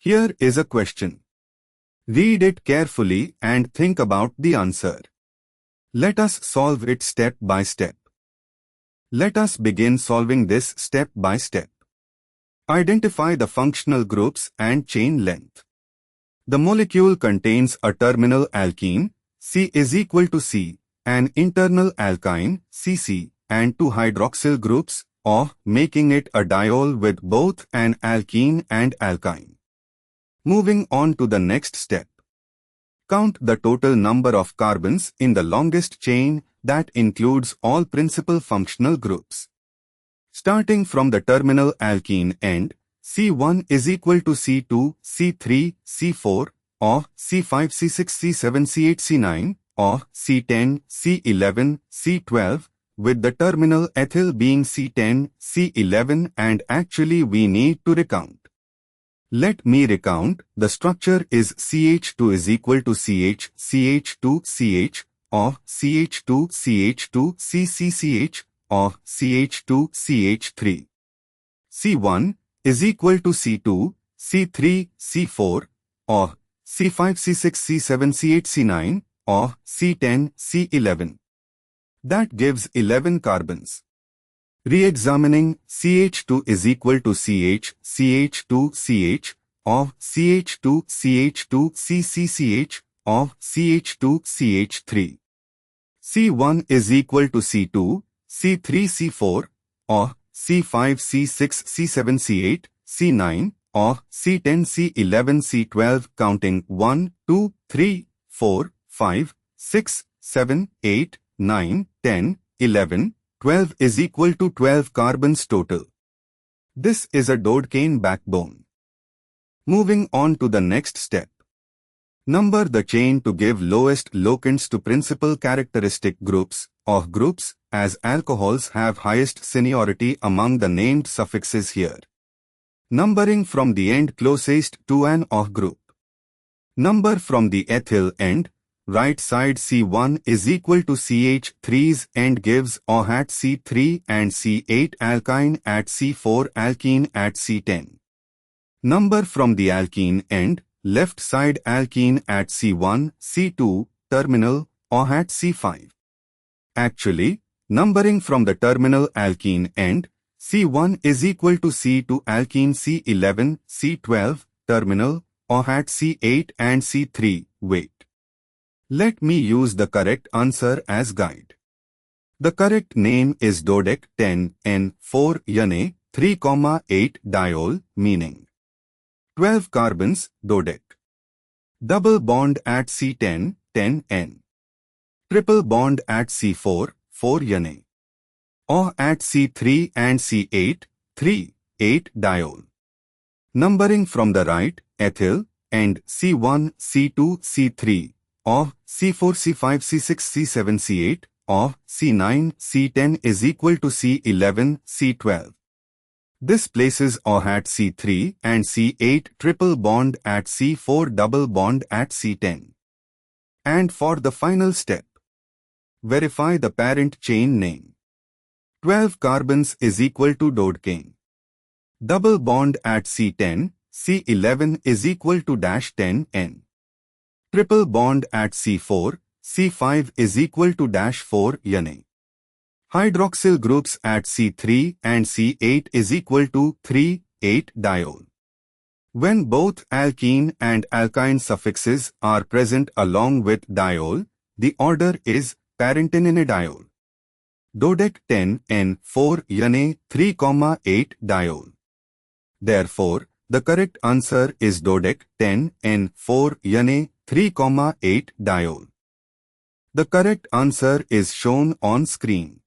Here is a question. Read it carefully and think about the answer. Let us solve it step by step. Let us begin solving this step by step. Identify the functional groups and chain length. The molecule contains a terminal alkene, C is equal to C, an internal alkyne, CC, and two hydroxyl groups, OH, making it a diol with both an alkene and alkyne. Moving on to the next step. Count the total number of carbons in the longest chain that includes all principal functional groups. Starting from the terminal alkene end, C1 is equal to C2, C3, C4, or C5, C6, C7, C8, C9, or C10, C11, C12, with the terminal ethyl being C10, C11, and actually we need to recount. Let me recount. The structure is CH2 is equal to CH, CH2, CH, or CH2, CH2, CH, or CH2, CH3. C1 is equal to C2, C3, C4, or C5, C6, C7, C8, C9, or C10, C11. That gives 11 carbons. Re-examining, CH2 is equal to CH, CH2, CH, or CH2, CH2, CH, or CH2, CH3. C1 is equal to C2, C3, C4, or C5, C6, C7, C8, C9, or C10, C11, C12, counting 1, 2, 3, 4, 5, 6, 7, 8, 9, 10, 11, 12 is equal to 12 carbons total. This is a dodecane backbone. Moving on to the next step. Number the chain to give lowest locants to principal characteristic groups, or groups, as alcohols have highest seniority among the named suffixes here. Numbering from the end closest to an OH group. Number from the ethyl end. Right side C1 is equal to CH3's end gives OH at C3 and C8 alkyne at C4 alkene at C10. Number from the alkene end, left side alkene at C1, C2, terminal, OH at C5. Actually, numbering from the terminal alkene end, C1 is equal to C2 alkene C11, C12, terminal, OH at C8 and C3, wait. Let me use the correct answer as guide. The correct name is dodec 10N4-ene 3,8 diol, meaning 12 carbons, dodec. Double bond at C10, 10N. Triple bond at C4, 4-ene. OH at C3 and C8, 3, 8 diol. Numbering from the right, ethyl, and C1, C2, C3. OH, C4, C5, C6, C7, C8, OH, C9, C10 is equal to C11, C12. This places OH at C3 and C8 triple bond at C4 double bond at C10. And for the final step, verify the parent chain name. 12 carbons is equal to dodecane. Double bond at C10, C11 is equal to -10N. Triple bond at C4, C5 is equal to -4-ene. Hydroxyl groups at C3 and C8 is equal to 3, 8 diol. When both alkene and alkyne suffixes are present along with diol, the order is parentenediol. Dodec 10N4-ene 3,8 diol. Therefore, the correct answer is dodec 10N4-ene 3,8 diol. The correct answer is shown on screen.